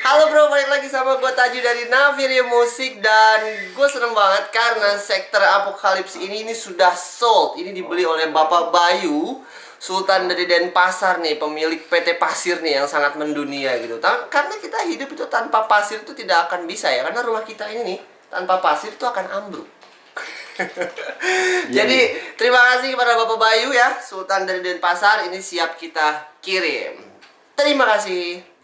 Halo bro, balik lagi sama gue Taju dari Naviria Musik. Dan gue seneng banget karena sektor Apokalips ini sudah sold. Ini dibeli oleh Bapak Bayu Sultan dari Denpasar nih, pemilik PT Pasir nih yang sangat mendunia gitu. Karena kita hidup itu tanpa pasir itu tidak akan bisa ya. Karena rumah kita ini nih, tanpa pasir itu akan ambruk. Jadi terima kasih kepada Bapak Bayu ya, Sultan dari Denpasar. Ini siap kita kirim. Terima kasih.